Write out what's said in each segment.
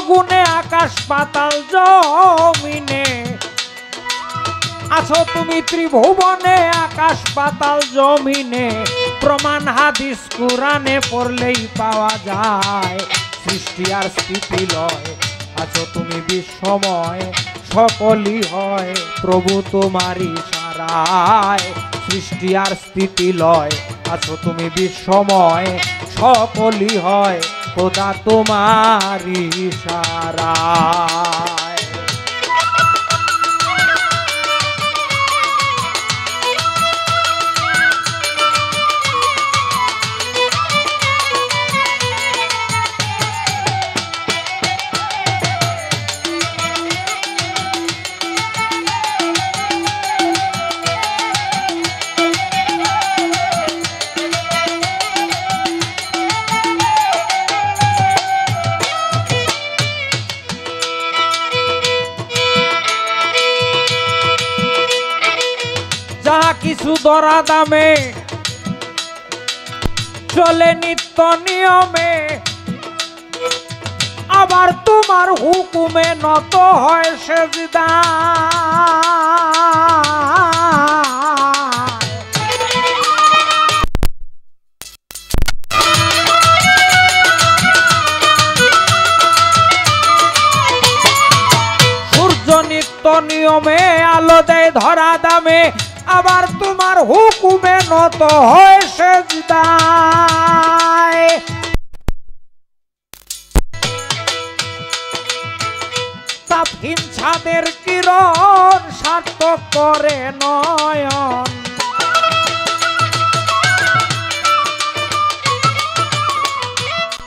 গুণে আকাশ পাতাল জমিনে আছো তুমি ত্রিভুবনে আকাশ পাতাল জমিনে প্রমাণ হাদিস কুরআনে পড়লেই পাওয়া যায় সৃষ্টি আর স্থিতি লয় আছো তুমি বিশ্বময় সকলই হয় প্রভু তোমারই ইশারায় সৃষ্টি আর স্থিতি লয় আছো তুমি বিশ্বময় সকলই হয় খোদা তোমারই ইশারায়। কিছু দরা দামে চলে নিত্য নিয়মে আবার তোমার হুকুমে নত হয় সেজদা সূর্য নিত্য নিয়মে আলো দেয় ধরা দামে আবার তোমার হুকুমে নত হয় সেজদায় তাপহীন ছাদের কিরণ সার্থক করে নয়ন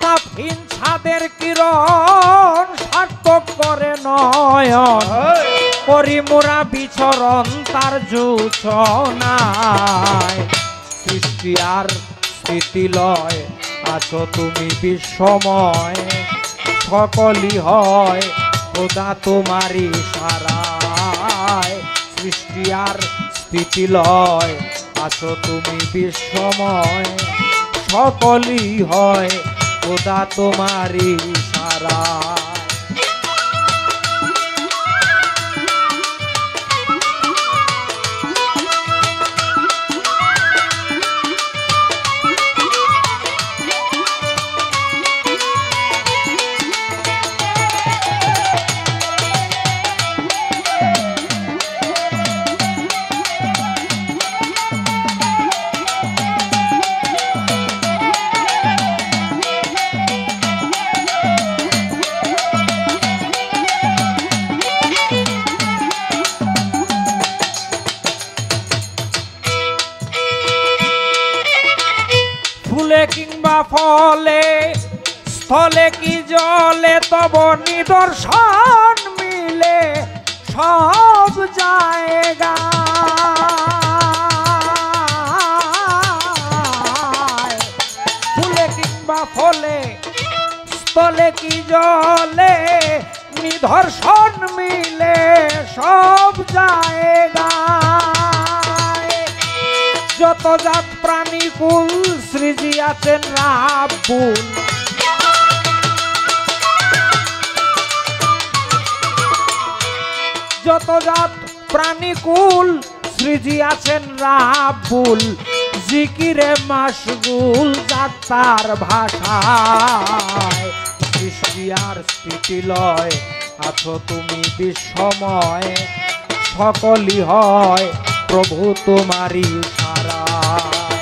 তাপহীন ছাদের কিরণ সার্থক করে নয়ন পরিমোরা বিচরণ তার জোছনায় সৃষ্টি আর স্থিতি লয় আছো তুমি বিশ্বময় সকলই হয় খোদা তোমারই ইশারায় সৃষ্টি আর স্থিতি লয় আছো তুমি বিশ্বময় সকলই হয় খোদা তোমারই ইশারায়। ফুলে কিংবা ফলে স্থলে কি জলে তব নিদর্শন মিলে সব জায়গা ফুলে কিংবা ফলে স্থলে কি জলে নিদর্শন মিলে সব জায়গা যত জাত প্রাণী কুল সৃজি আছেন রাব্বুল যত জাত প্রাণী কুল সৃজি আছেন রাব্বুল জিকিরে মাশগুল জাত তার ভাষায় সৃষ্টি আর স্থিতি লয় আছো তুমি বিশ্বময় সকলই হয় প্রভু তোমারই ইশারায়।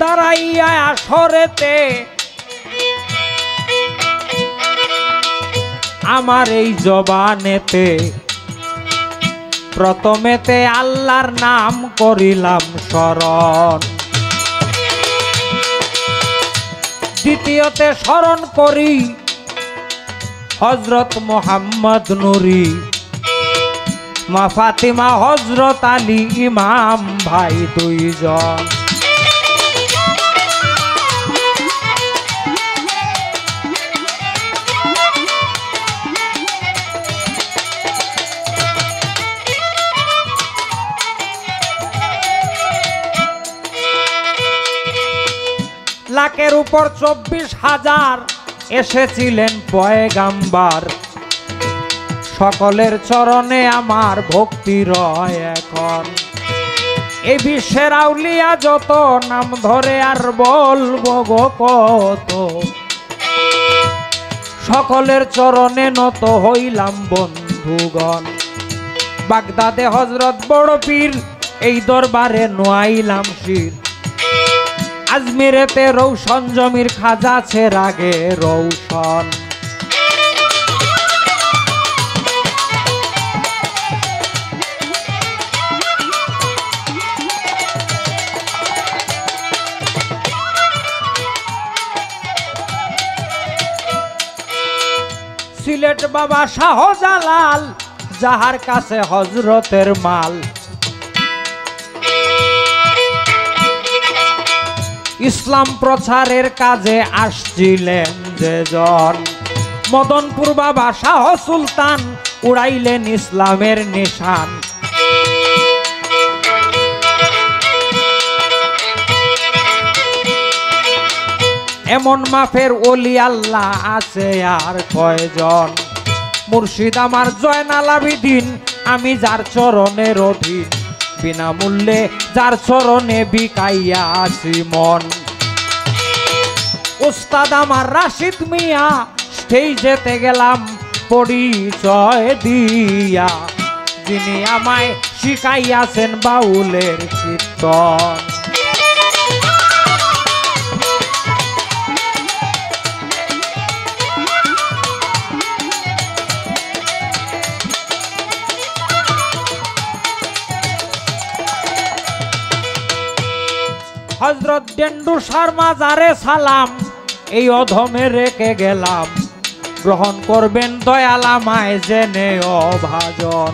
দাঁড়াইয়া আসরেতে আমার এই জবানেতে প্রথমেতে আল্লাহর নাম করিলাম স্মরণ, দ্বিতীয়তে স্মরণ করি হযরত মুহাম্মদ নূরি, মা ফাতিমা, হযরত আলী, ইমাম ভাই দুইজন। লাখের উপর 24,000 এসেছিলেন পয়গাম্বার, সকলের চরণে আমার ভক্তি রয় এখন। এই বিশ্বের আউলিয়া যত, নাম ধরে আর বলবো গো কত, সকলের চরণে নত হইলাম বন্ধুগণ। বাগদাদে হযরত বড় পীর, এই দরবারে নোয়াইলাম শির। আজমিরেতে রৌশন জমির খাজা ছেড়াগে রৌশন। সিলেট বাবা শাহজালাল, যাহার কাছে হযরতের মাল। ইসলাম প্রচারের কাজে আসছিলেন যেজন, মদনপুর বাবা শাহ সুলতান উড়াইলেন ইসলামের নিশান। এমন মাফের ওলি আল্লাহ আছে আর কয়জন, মুর্শিদ আমার জয়নাল আবিদিন, আমি যার চরণের অধীন, বিনামূল্যে যার চরণে বিকাইয়া আছি মন। উস্তাদ আমার রাশিদ মিয়া, সেই যেতে গেলাম পরিচয় দিয়া, যিনি আমায় শিখাইয়াছেন বাউলের কীর্তন। হযরত ডেন্ডু শর্মা যারে সালাম, এই অধমে রেখে গেলাম, গ্রহণ করবেন দয়াল আমায় জেনে অভাজন।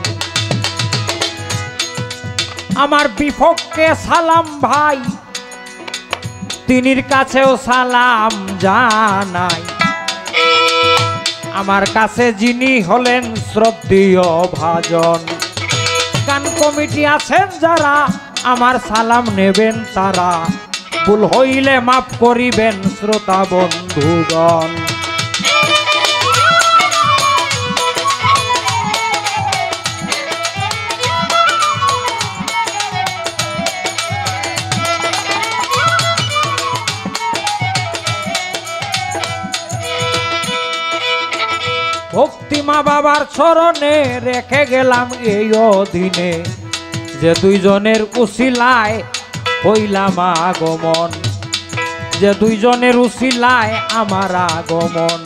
আমার বিপক্ষে সালাম ভাই, তিনির কাছেও সালাম জানাই। আমার কাছে যিনি হলেন শ্রদ্ধেয় ভাজন, গান কমিটি আছেন যারা, আমার সালাম নেবেন তারা, ভুল হইলে মাফ করিবেন শ্রোতা বন্ধুগণ। ভক্তিমা বাবার চরণে রেখে গেলাম এই অধীনে, যে দুইজনের উসিলায় হইলাম আগমন, যে দুইজনের উসিলায় আমার আগমন।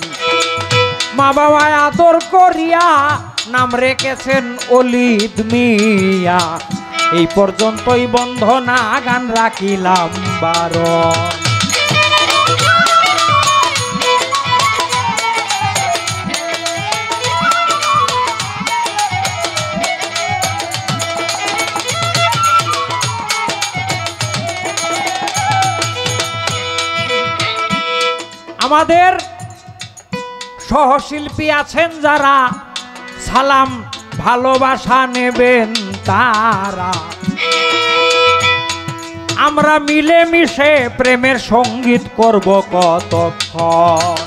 মা বাবায় আদর করিয়া নাম রেখেছেন অলিদ মিয়া, এই পর্যন্তই বন্ধনা গান রাখিলাম বারণ। আমাদের সহশিল্পী আছেন যারা, সালাম ভালোবাসা নেবেন তারা। আমরা মিলে মিশে প্রেমের সঙ্গীত করব কতক্ষণ।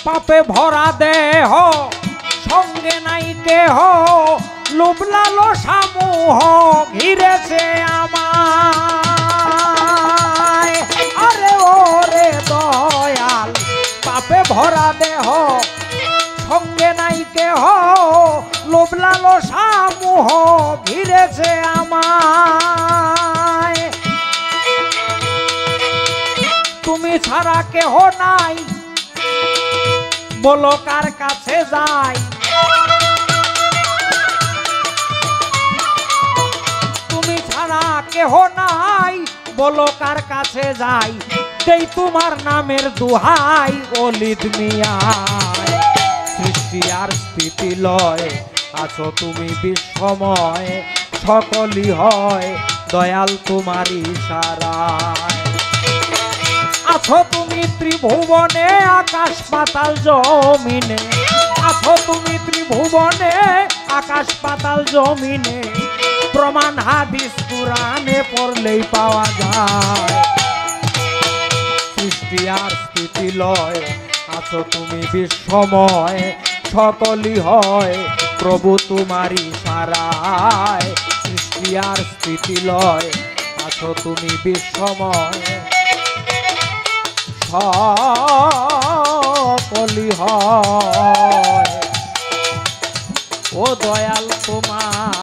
পাপে ভরা দেহ, সঙ্গে নাই কেহ, লোভ লালসা মোহ ঘিরেছে আমায়। আরে ওরে দয়াল, পাপে ভরা দেহ, সঙ্গে নাই কেহ, লোভ লালসা মোহ ঘিরেছে আমায়, তুমি ছাড়া কেহ নাই, বলো কার কাছে যাই। তুমি ছাড়া কেহ নাই, বলো কার কাছে যাই। দেই তোমার নামের দুহাই অলিদ মিয়া। সৃষ্টি আর স্থিতি লয়, আছো তুমি বিশ্বময়, সকলই হয় দয়াল তোমার ইশারায়। আছো তুমি ত্রিভুবনে আকাশ পাতাল জমিনে, আছো তুমি ত্রিভুবনে আকাশ পাতাল জমিনে, প্রমাণ হাদিস কুরআনে পড়লেই পাওয়া যায়। সৃষ্টি আর স্থিতি লয়, আছো তুমি বিশ্বময়, সকলই হয় প্রভু তোমার ইশারায়। সৃষ্টি আর স্থিতি লয়, আছো তুমি বিশ্বময়, সকলই হয় ও দয়াল তোমার।